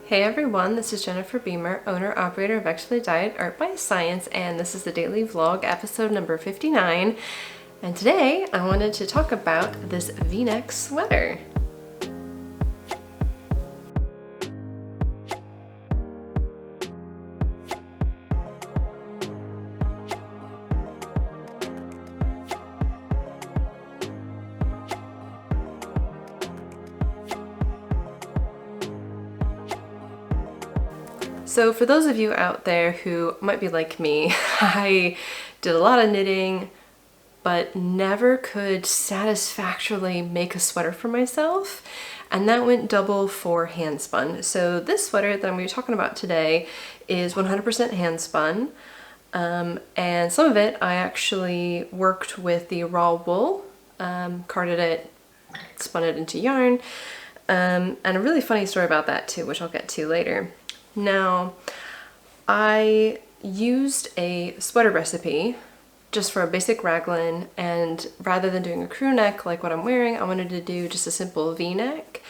Hey everyone, this is Jennifer Beamer, owner-operator of ExpertlyDyed Art by Science, and this is the daily vlog, episode number 59. And today I wanted to talk about this V-neck sweater. So for those of you out there who might be like me, I did a lot of knitting, but never could satisfactorily make a sweater for myself. And that went double for handspun. So this sweater that I'm going to be talking about today is 100% handspun. And some of it I actually worked with the raw wool, carded it, spun it into yarn. And a really funny story about that too, which I'll get to later. Now, I used a sweater recipe just for a basic raglan, and rather than doing a crew neck like what I'm wearing, I wanted to do just a simple V-neck.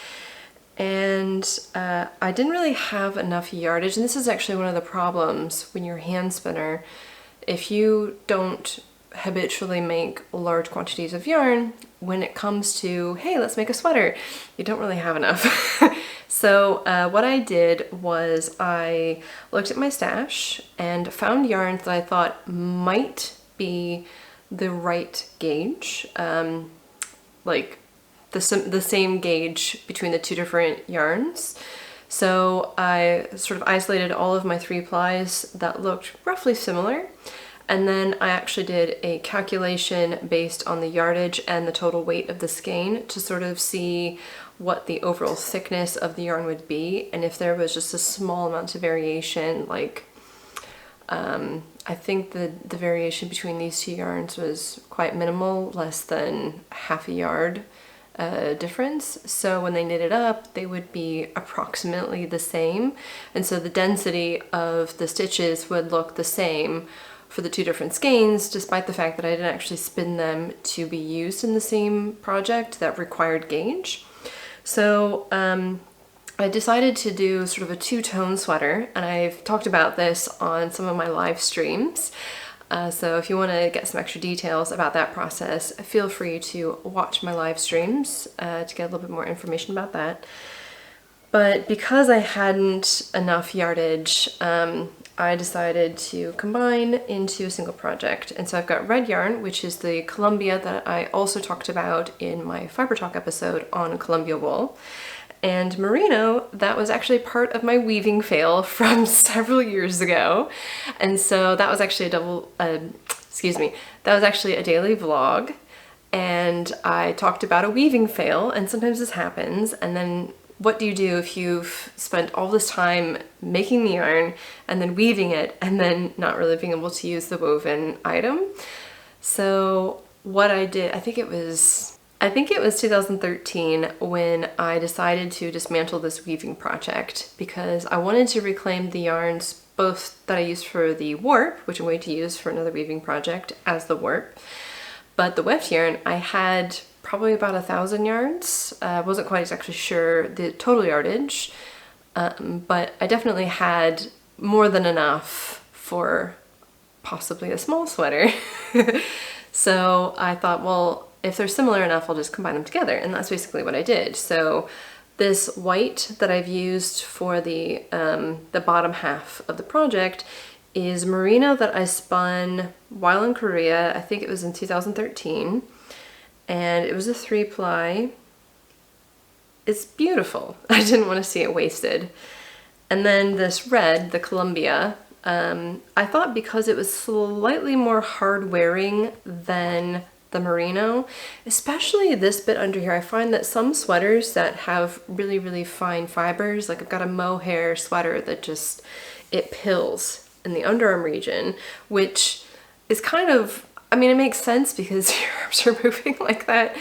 And I didn't really have enough yardage, and this is actually one of the problems when you're a hand spinner. If you don't habitually make large quantities of yarn, when it comes to, hey, let's make a sweater, you don't really have enough. So what I did was I looked at my stash and found yarns that I thought might be the right gauge, like the same gauge between the two different yarns. So I sort of isolated all of my 3 plies that looked roughly similar. And then I actually did a calculation based on the yardage and the total weight of the skein to sort of see what the overall thickness of the yarn would be, and if there was just a small amount of variation, like I think the variation between these 2 yarns was quite minimal, less than half a yard difference. So when they knitted up, they would be approximately the same, and so the density of the stitches would look the same for the 2 different skeins, despite the fact that I didn't actually spin them to be used in the same project that required gauge. So I decided to do sort of a 2-tone sweater, and I've talked about this on some of my live streams. So if you want to get some extra details about that process, feel free to watch my live streams to get a little bit more information about that. But because I hadn't enough yardage, I decided to combine into a single project. And so I've got red yarn, which is the Colombia that I also talked about in my Fiber Talk episode on Colombia wool. And Merino, that was actually part of my weaving fail from several years ago. And so that was actually that was actually a daily vlog. And I talked about a weaving fail, and sometimes this happens, and then what do you do if you've spent all this time making the yarn and then weaving it and then not really being able to use the woven item? So what I did, I think it was 2013 when I decided to dismantle this weaving project, because I wanted to reclaim the yarns both that I used for the warp, which I'm going to use for another weaving project as the warp, but the weft yarn I had probably about 1,000 yards. I wasn't quite exactly sure the total yardage, but I definitely had more than enough for possibly a small sweater. So I thought, well, if they're similar enough, I'll just combine them together, and that's basically what I did. So this white that I've used for the bottom half of the project is Merino that I spun while in Korea. I think it was in 2013. And it was a 3-ply. It's beautiful. I didn't want to see it wasted. And then this red, the Colombia, I thought because it was slightly more hard wearing than the Merino, especially this bit under here. I find that some sweaters that have really, really fine fibers, like I've got a mohair sweater that just, it pills in the underarm region, which is kind of, I mean, it makes sense because your arms are moving like that,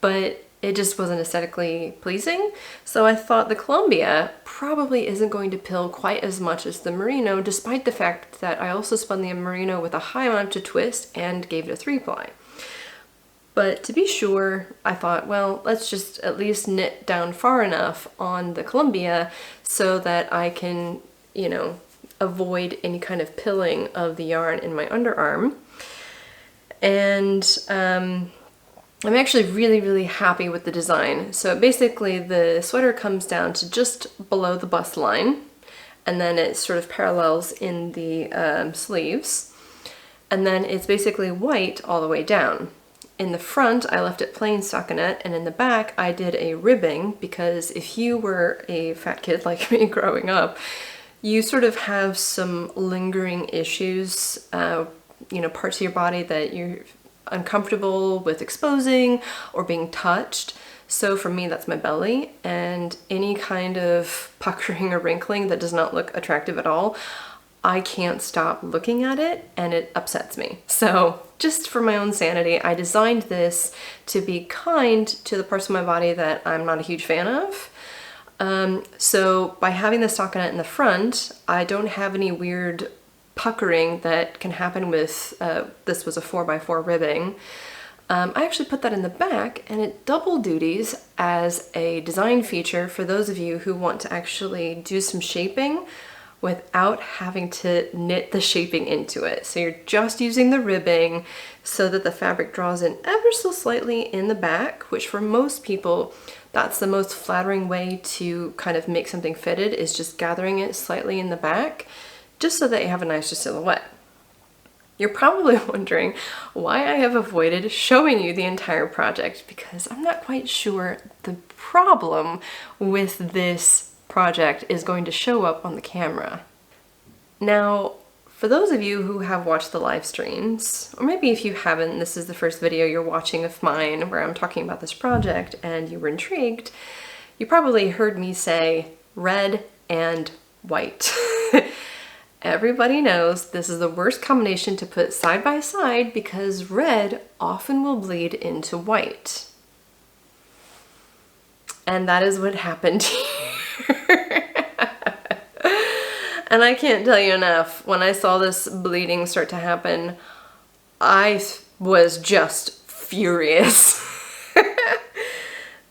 but it just wasn't aesthetically pleasing. So I thought the Colombia probably isn't going to pill quite as much as the Merino, despite the fact that I also spun the Merino with a high amount of twist and gave it a 3-ply. But to be sure, I thought, well, let's just at least knit down far enough on the Colombia so that I can, you know, avoid any kind of pilling of the yarn in my underarm. And I'm actually really happy with the design. So basically the sweater comes down to just below the bust line, and then it sort of parallels in the sleeves. And then it's basically white all the way down. In the front, I left it plain stockinette, and in the back, I did a ribbing because if you were a fat kid like me growing up, you sort of have some lingering issues, you know, parts of your body that you're uncomfortable with exposing or being touched. So for me, that's my belly, and any kind of puckering or wrinkling that does not look attractive at all, I can't stop looking at it and it upsets me. So just for my own sanity, I designed this to be kind to the parts of my body that I'm not a huge fan of. So by having the stockinette in the front, I don't have any weird puckering that can happen with, this was a 4x4 ribbing. I actually put that in the back, and it double duties as a design feature for those of you who want to actually do some shaping without having to knit the shaping into it. So you're just using the ribbing so that the fabric draws in ever so slightly in the back, which for most people, that's the most flattering way to kind of make something fitted, is just gathering it slightly in the back, just so that you have a nicer silhouette. You're probably wondering why I have avoided showing you the entire project, because I'm not quite sure the problem with this project is going to show up on the camera. Now, for those of you who have watched the live streams, or maybe if you haven't, this is the first video you're watching of mine where I'm talking about this project and you were intrigued, you probably heard me say red and white. Everybody knows this is the worst combination to put side by side because red often will bleed into white. And that is what happened here. And I can't tell you enough, when I saw this bleeding start to happen, I was just furious.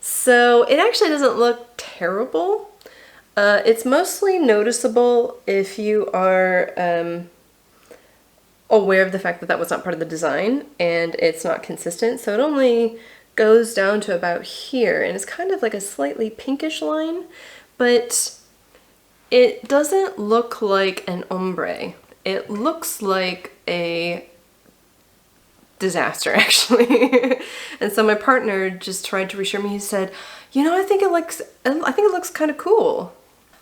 So it actually doesn't look terrible. It's mostly noticeable if you are aware of the fact that that was not part of the design and it's not consistent. So it only goes down to about here, and it's kind of like a slightly pinkish line, but it doesn't look like an ombre. It looks like a disaster, actually. And so my partner just tried to reassure me. He said, you know, I think it looks kind of cool.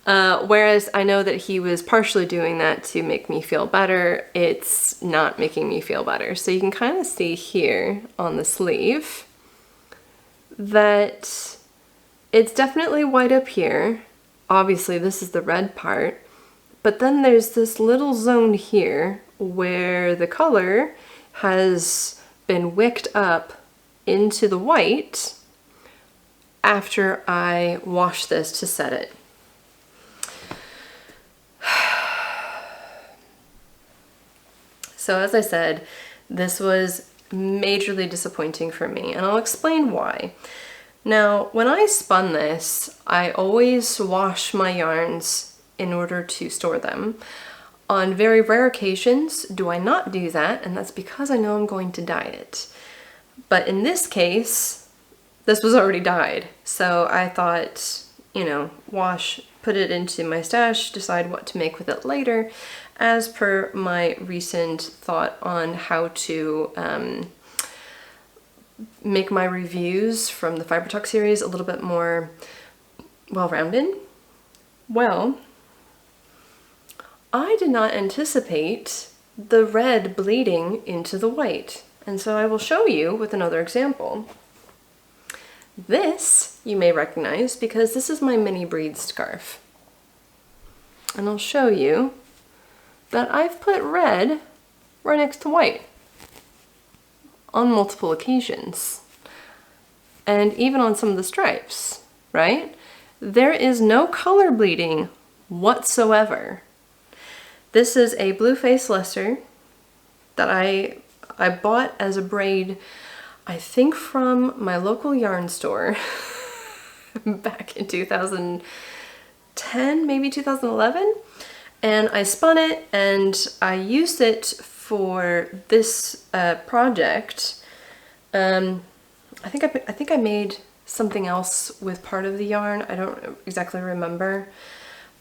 Whereas I know that he was partially doing that to make me feel better. It's not making me feel better. So you can kind of see here on the sleeve that it's definitely white up here. Obviously this is the red part, but then there's this little zone here where the color has been wicked up into the white after I wash this to set it. So as I said, this was majorly disappointing for me, and I'll explain why. Now, when I spun this, I always wash my yarns in order to store them. On very rare occasions, do I not do that, and that's because I know I'm going to dye it. But in this case, this was already dyed, so I thought, you know, wash, put it into my stash, decide what to make with it later, as per my recent thought on how to make my reviews from the Fiber Talk series a little bit more well-rounded. Well, I did not anticipate the red bleeding into the white, and so I will show you with another example. This you may recognize because this is my mini breed scarf. And I'll show you that I've put red right next to white on multiple occasions. And even on some of the stripes, right? There is no color bleeding whatsoever. This is a blue face Leicester that I bought as a braid, I think from my local yarn store back in 2010, maybe 2011. And I spun it and I used it for this project. I think I made something else with part of the yarn. I don't exactly remember.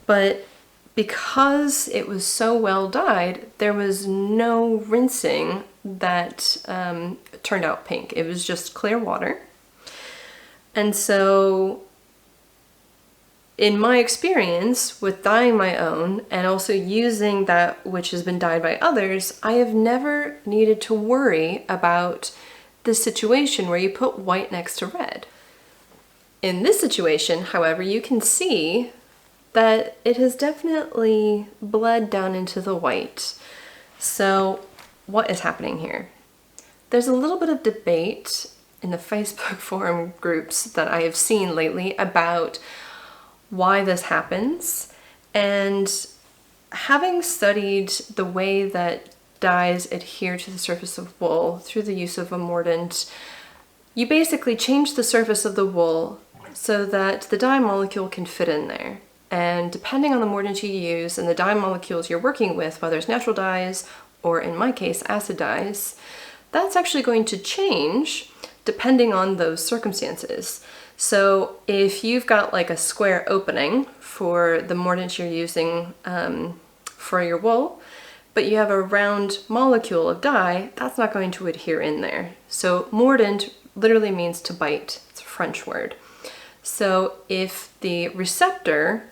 But because it was so well dyed, there was no rinsing that turned out pink. It was just clear water. And so in my experience with dyeing my own and also using that which has been dyed by others, I have never needed to worry about this situation where you put white next to red. In this situation, however, you can see that it has definitely bled down into the white. So what is happening here? There's a little bit of debate in the Facebook forum groups that I have seen lately about why this happens, and having studied the way that dyes adhere to the surface of wool through the use of a mordant, you basically change the surface of the wool so that the dye molecule can fit in there. And depending on the mordant you use and the dye molecules you're working with, whether it's natural dyes or in my case acid dyes, that's actually going to change depending on those circumstances. So if you've got like a square opening for the mordant you're using for your wool, but you have a round molecule of dye, that's not going to adhere in there. So mordant literally means to bite. It's a French word. So if the receptor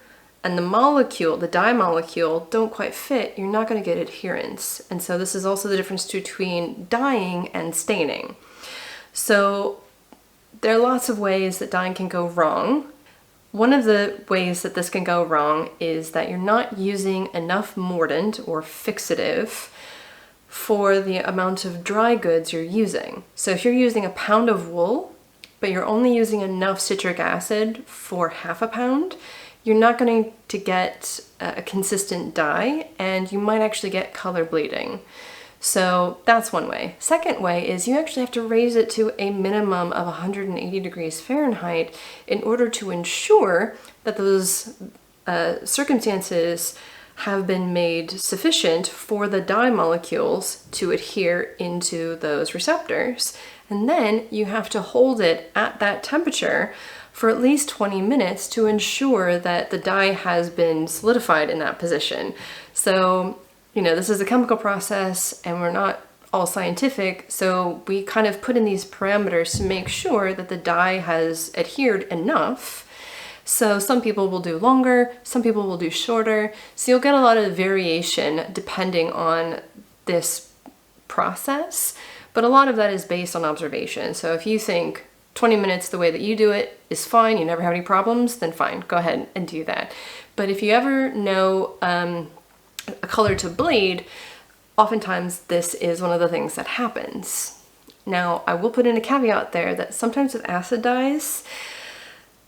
and the molecule, the dye molecule, don't quite fit, you're not going to get adherence. And so this is also the difference between dyeing and staining. So there are lots of ways that dyeing can go wrong. One of the ways that this can go wrong is that you're not using enough mordant or fixative for the amount of dry goods you're using. So if you're using a pound of wool, but you're only using enough citric acid for half a pound, you're not going to get a consistent dye, and you might actually get color bleeding. So that's one way. Second way is you actually have to raise it to a minimum of 180 degrees Fahrenheit in order to ensure that those circumstances have been made sufficient for the dye molecules to adhere into those receptors. And then you have to hold it at that temperature for at least 20 minutes to ensure that the dye has been solidified in that position. So, you know, this is a chemical process and we're not all scientific, so we kind of put in these parameters to make sure that the dye has adhered enough. So some people will do longer, some people will do shorter, so you'll get a lot of variation depending on this process, but a lot of that is based on observation. So if you think 20 minutes the way that you do it is fine, you never have any problems, then fine, go ahead and do that. But if you ever know a color to bleed, oftentimes this is one of the things that happens. Now, I will put in a caveat there that sometimes with acid dyes,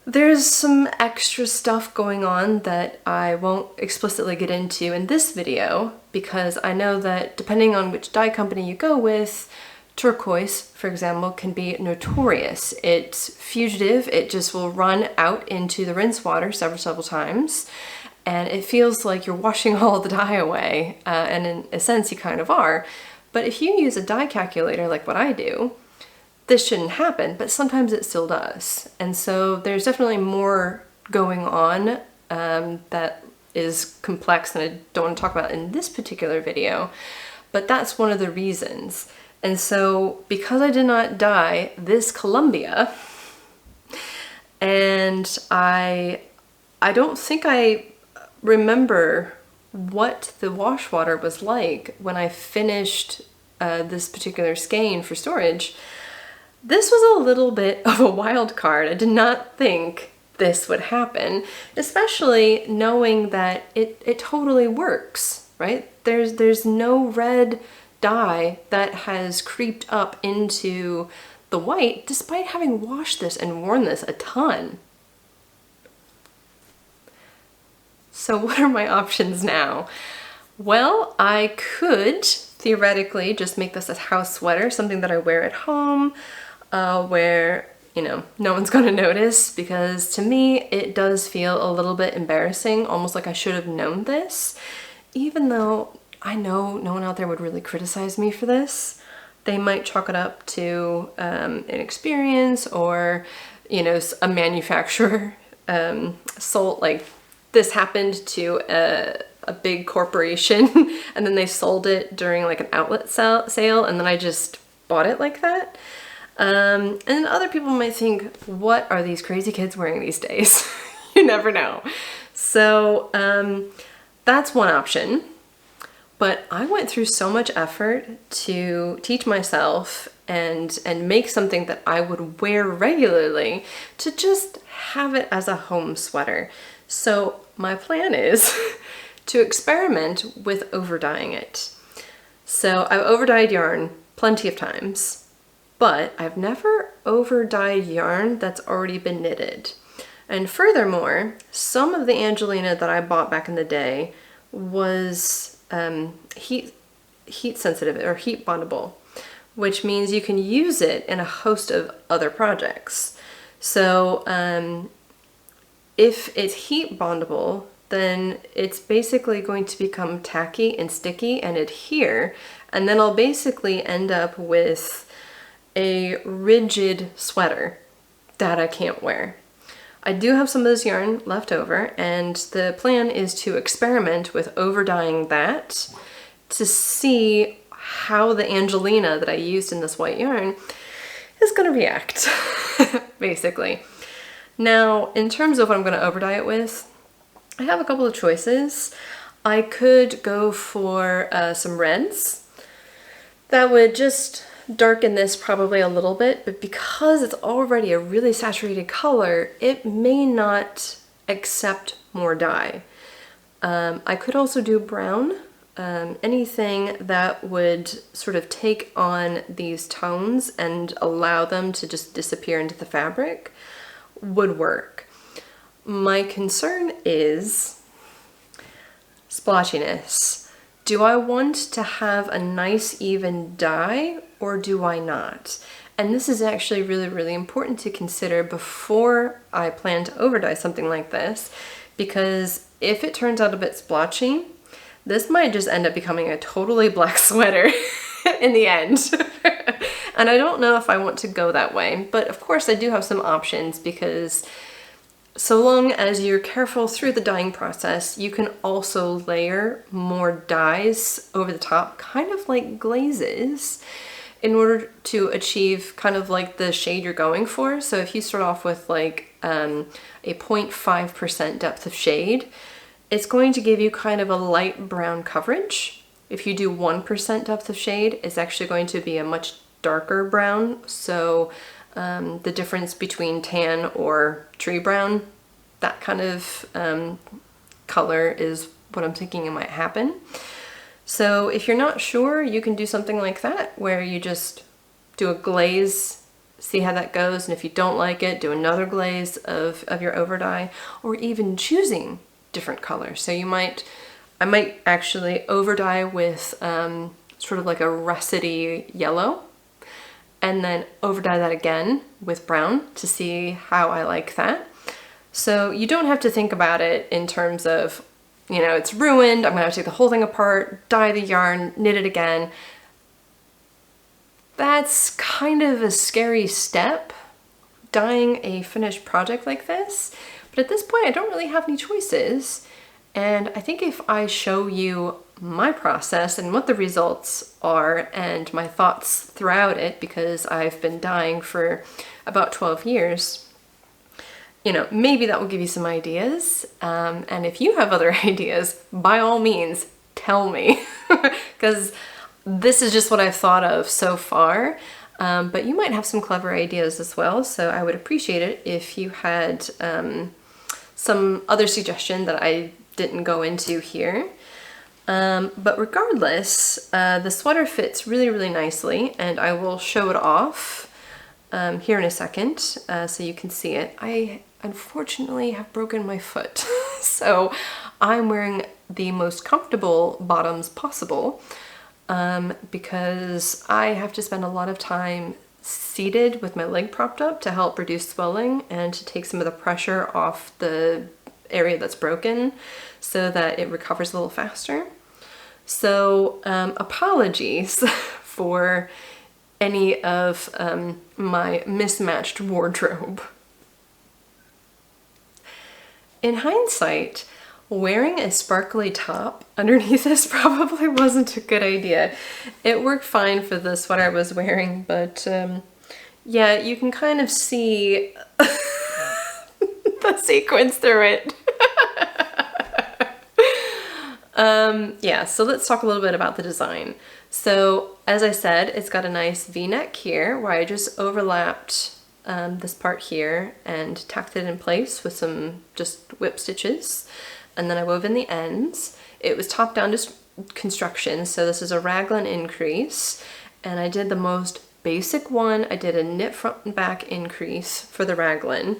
there's some extra stuff going on that I won't explicitly get into in this video, because I know that depending on which dye company you go with, turquoise, for example, can be notorious. It's fugitive, it just will run out into the rinse water several times, and it feels like you're washing all the dye away, and in a sense you kind of are. But if you use a dye calculator like what I do, this shouldn't happen, but sometimes it still does. And so there's definitely more going on that is complex and I don't want to talk about in this particular video, but that's one of the reasons. And so because I did not dye this Colombia, and I don't think I remember what the wash water was like when I finished this particular skein for storage, this was a little bit of a wild card. I did not think this would happen, especially knowing that it totally works, right? There's no red dye that has creeped up into the white despite having washed this and worn this a ton. So what are my options now? Well, I could theoretically just make this a house sweater, something that I wear at home. where, you know, no one's gonna notice, because to me it does feel a little bit embarrassing, almost like I should have known this, even though I know no one out there would really criticize me for this. They might chalk it up to inexperience, or, you know, a manufacturer sold, like, this happened to a big corporation and then they sold it during like an outlet sale, and then I just bought it like that. And then other people might think, what are these crazy kids wearing these days? You never know. So that's one option. But I went through so much effort to teach myself and make something that I would wear regularly, to just have it as a home sweater. So my plan is to experiment with over-dyeing it. So I've over-dyed yarn plenty of times, but I've never over-dyed yarn that's already been knitted. And furthermore, some of the Angelina that I bought back in the day was heat sensitive or heat bondable, which means you can use it in a host of other projects. So if it's heat bondable, then it's basically going to become tacky and sticky and adhere, and then I'll basically end up with a rigid sweater that I can't wear. I do have some of this yarn left over, and the plan is to experiment with over-dyeing that to see how the Angelina that I used in this white yarn is going to react, basically. Now, in terms of what I'm going to over-dye it with, I have a couple of choices. I could go for some reds. That would just darken this probably a little bit, but because it's already a really saturated color, it may not accept more dye. I could also do brown. Anything that would sort of take on these tones and allow them to just disappear into the fabric would work. My concern is splotchiness. Do I want to have a nice even dye, or do I not? And this is actually really, really important to consider before I plan to over-dye something like this, because if it turns out a bit splotchy, this might just end up becoming a totally black sweater in the end. And I don't know if I want to go that way, but of course I do have some options, because so long as you're careful through the dyeing process, you can also layer more dyes over the top, kind of like glazes, in order to achieve kind of like the shade you're going for. So if you start off with like a 0.5% depth of shade, it's going to give you kind of a light brown coverage. If you do 1% depth of shade, it's actually going to be a much darker brown. So the difference between tan or tree brown, that kind of color is what I'm thinking it might happen. So if you're not sure, you can do something like that, where you just do a glaze, see how that goes, and if you don't like it, do another glaze of your over-dye, or even choosing different colors. So I might actually over-dye with sort of like a russety yellow, and then over-dye that again with brown to see how I like that. So you don't have to think about it in terms of, you know, it's ruined, I'm gonna have to take the whole thing apart, dye the yarn, knit it again. That's kind of a scary step, dyeing a finished project like this. But at this point, I don't really have any choices. And I think if I show you my process and what the results are and my thoughts throughout it, because I've been dyeing for about 12 years, you know, maybe that will give you some ideas. And if you have other ideas, by all means, tell me, because this is just what I've thought of so far. But you might have some clever ideas as well. So I would appreciate it if you had some other suggestion that I didn't go into here. But regardless, the sweater fits really, really nicely, and I will show it off here in a second so you can see it. I unfortunately have broken my foot, so I'm wearing the most comfortable bottoms possible because I have to spend a lot of time seated with my leg propped up to help reduce swelling and to take some of the pressure off the area that's broken so that it recovers a little faster. So apologies for any of my mismatched wardrobe. In hindsight, wearing a sparkly top underneath this probably wasn't a good idea. It worked fine for the sweater I was wearing, but yeah, you can kind of see the sequins through it. Yeah, so let's talk a little bit about the design. So as I said, it's got a nice V-neck here where I just overlapped this part here and tacked it in place with some just whip stitches. And then I wove in the ends. It was top down construction, so this is a raglan increase. And I did the most basic one. I did a knit front and back increase for the raglan.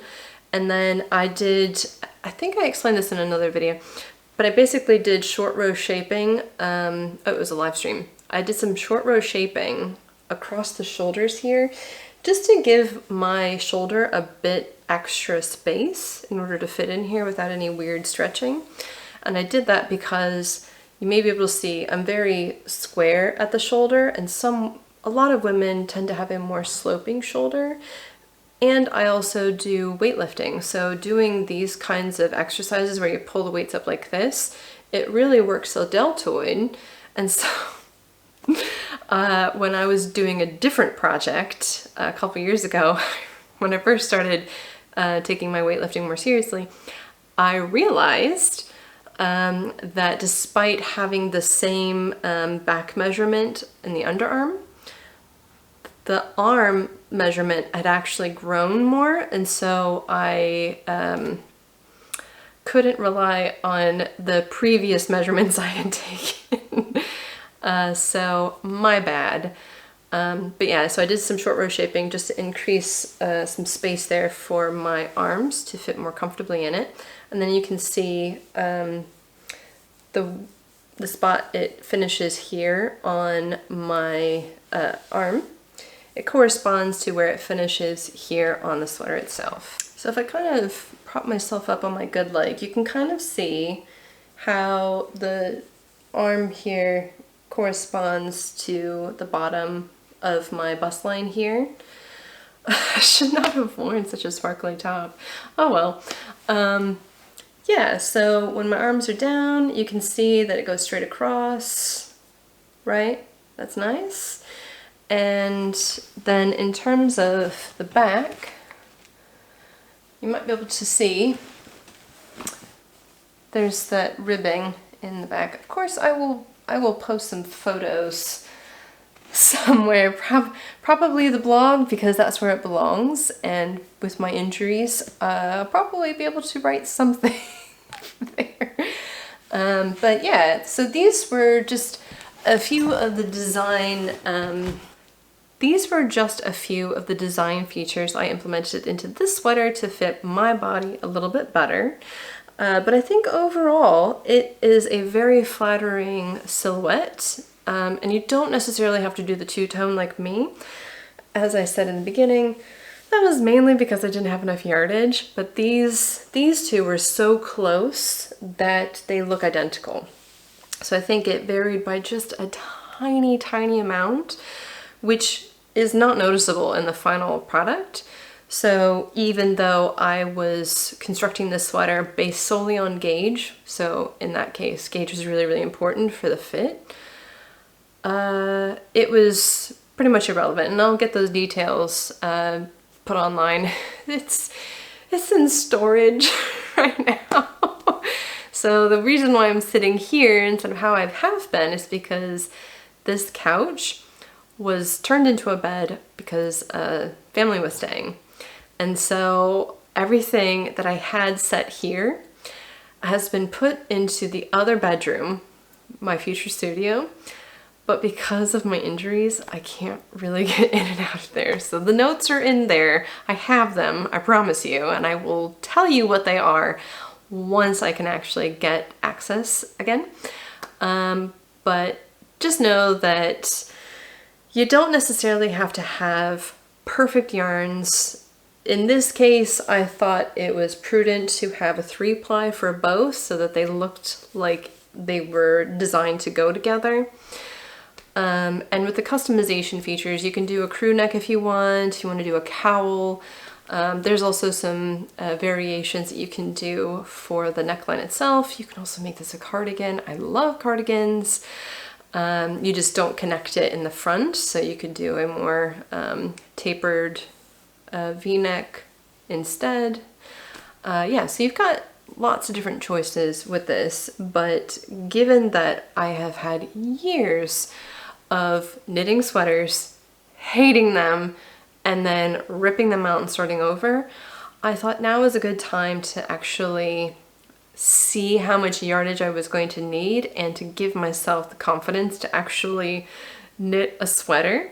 And then I think I explained this in another video, but I basically did short row shaping. Oh, it was a live stream. I did some short row shaping across the shoulders here, just to give my shoulder a bit extra space in order to fit in here without any weird stretching. And I did that because you may be able to see I'm very square at the shoulder, and a lot of women tend to have a more sloping shoulder. And I also do weightlifting, so doing these kinds of exercises where you pull the weights up like this, it really works the deltoid. And so when I was doing a different project a couple years ago, when I first started taking my weightlifting more seriously, I realized that despite having the same back measurement in the underarm, the arm measurement had actually grown more, and so I couldn't rely on the previous measurements I had taken. So my bad. But yeah, so I did some short row shaping just to increase some space there for my arms to fit more comfortably in it. And then you can see the spot it finishes here on my arm. It corresponds to where it finishes here on the sweater itself. So if I kind of prop myself up on my good leg, you can kind of see how the arm here corresponds to the bottom of my bust line here. I should not have worn such a sparkly top. Oh well. Yeah, so when my arms are down, you can see that it goes straight across, right? That's nice. And then in terms of the back, you might be able to see there's that ribbing in the back. Of course, I will post some photos somewhere, probably the blog, because that's where it belongs. And with my injuries, I'll probably be able to write something there. But yeah, so these were just a few of the design. These were just a few of the design features I implemented into this sweater to fit my body a little bit better. But I think overall it is a very flattering silhouette, and you don't necessarily have to do the two-tone like me. As I said in the beginning, that was mainly because I didn't have enough yardage, but these two were so close that they look identical. So I think it varied by just a tiny, tiny amount, which is not noticeable in the final product. So even though I was constructing this sweater based solely on gauge, so in that case, gauge was really, really important for the fit, it was pretty much irrelevant. And I'll get those details put online. It's in storage right now. So the reason why I'm sitting here instead of how I have been is because this couch was turned into a bed because a family was staying. And so everything that I had set here has been put into the other bedroom, my future studio. But because of my injuries, I can't really get in and out of there. So the notes are in there. I have them, I promise you, and I will tell you what they are once I can actually get access again. But just know that you don't necessarily have to have perfect yarns. In this case, I thought it was prudent to have a 3-ply for both so that they looked like they were designed to go together. And with the customization features, you can do a crew neck if you want to do a cowl. There's also some variations that you can do for the neckline itself. You can also make this a cardigan. I love cardigans. You just don't connect it in the front, so you could do a more tapered V-neck instead. Yeah, so you've got lots of different choices with this, but given that I have had years of knitting sweaters, hating them, and then ripping them out and starting over, I thought now is a good time to actually see how much yardage I was going to need and to give myself the confidence to actually knit a sweater.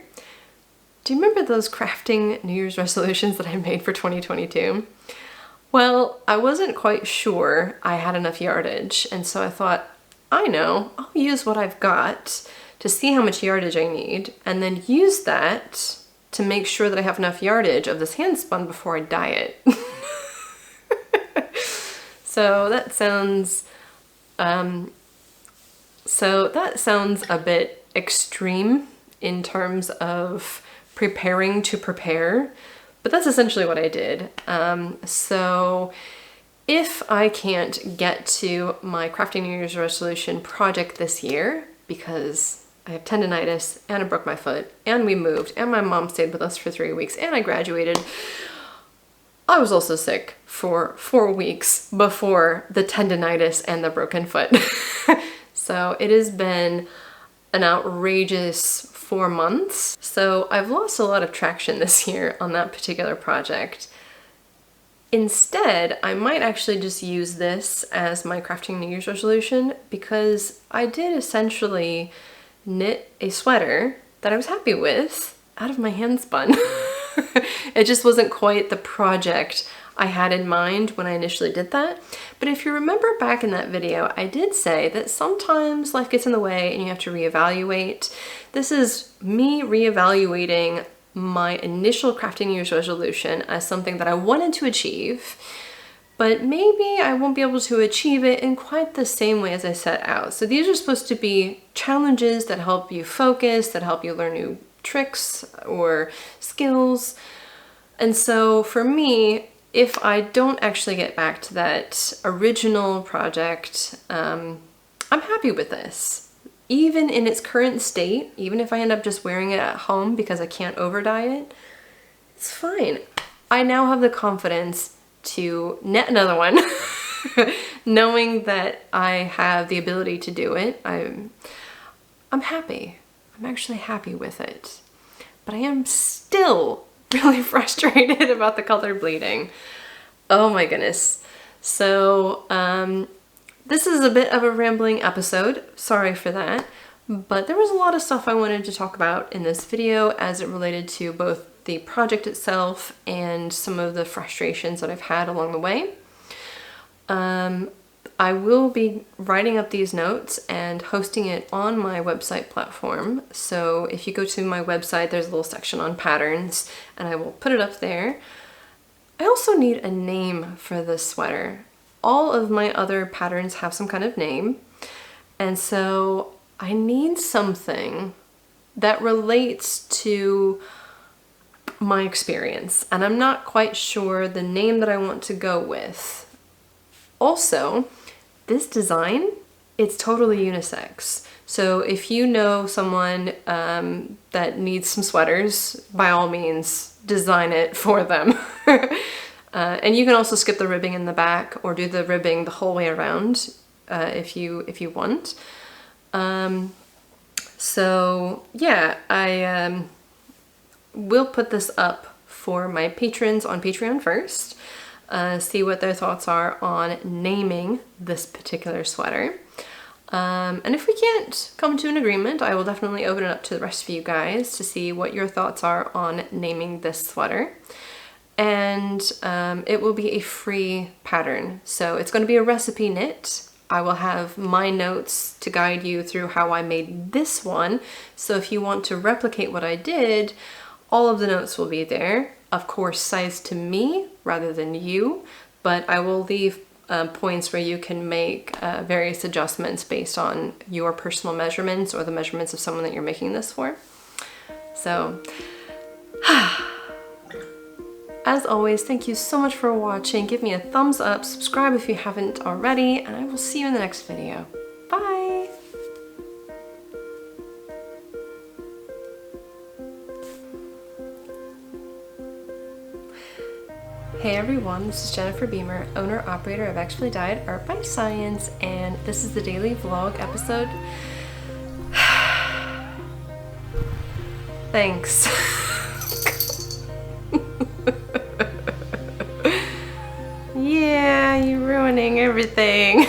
Do you remember those crafting New Year's resolutions that I made for 2022? Well, I wasn't quite sure I had enough yardage, and so I thought, I know, I'll use what I've got to see how much yardage I need, and then use that to make sure that I have enough yardage of this handspun before I dye it. So that sounds a bit extreme in terms of preparing to prepare, but that's essentially what I did. So if I can't get to my Crafting New Year's resolution project this year, because I have tendonitis and I broke my foot and we moved and my mom stayed with us for 3 weeks and I graduated, I was also sick for 4 weeks before the tendonitis and the broken foot. So it has been an outrageous 4 months. So I've lost a lot of traction this year on that particular project. Instead, I might actually just use this as my Crafting New Year's resolution, because I did essentially knit a sweater that I was happy with out of my handspun. It just wasn't quite the project I had in mind when I initially did that. But if you remember back in that video, I did say that sometimes life gets in the way and you have to reevaluate. This is me reevaluating my initial Crafting New Year's resolution as something that I wanted to achieve, but maybe I won't be able to achieve it in quite the same way as I set out. So these are supposed to be challenges that help you focus, that help you learn new tricks or skills. And so for me, if I don't actually get back to that original project, I'm happy with this. Even in its current state, even if I end up just wearing it at home because I can't over dye it, it's fine. I now have the confidence to knit another one, knowing that I have the ability to do it. I'm happy. I'm actually happy with it. But I am still really frustrated about the color bleeding. Oh my goodness. So, this is a bit of a rambling episode, sorry for that, but there was a lot of stuff I wanted to talk about in this video as it related to both the project itself and some of the frustrations that I've had along the way. I will be writing up these notes and hosting it on my website platform. So if you go to my website, there's a little section on patterns and I will put it up there. I also need a name for this sweater. All of my other patterns have some kind of name, and so I need something that relates to my experience, and I'm not quite sure the name that I want to go with. Also, this design, it's totally unisex. So if you know someone that needs some sweaters, by all means, design it for them. And you can also skip the ribbing in the back or do the ribbing the whole way around if you want. So yeah, I will put this up for my patrons on Patreon first, see what their thoughts are on naming this particular sweater. And if we can't come to an agreement, I will definitely open it up to the rest of you guys to see what your thoughts are on naming this sweater. And it will be a free pattern. So it's going to be a recipe knit. I will have my notes to guide you through how I made this one. So if you want to replicate what I did, All of the notes will be there. Of course, sized to me rather than you, but I will leave points where you can make various adjustments based on your personal measurements or the measurements of someone that you're making this for. So, as always, thank you so much for watching. Give me a thumbs up, subscribe if you haven't already, and I will see you in the next video. Bye! Hey everyone, this is Jennifer Beamer, owner-operator of ExpertlyDyed Art by Science, and this is the daily vlog episode. Thanks. Yeah, you're ruining everything.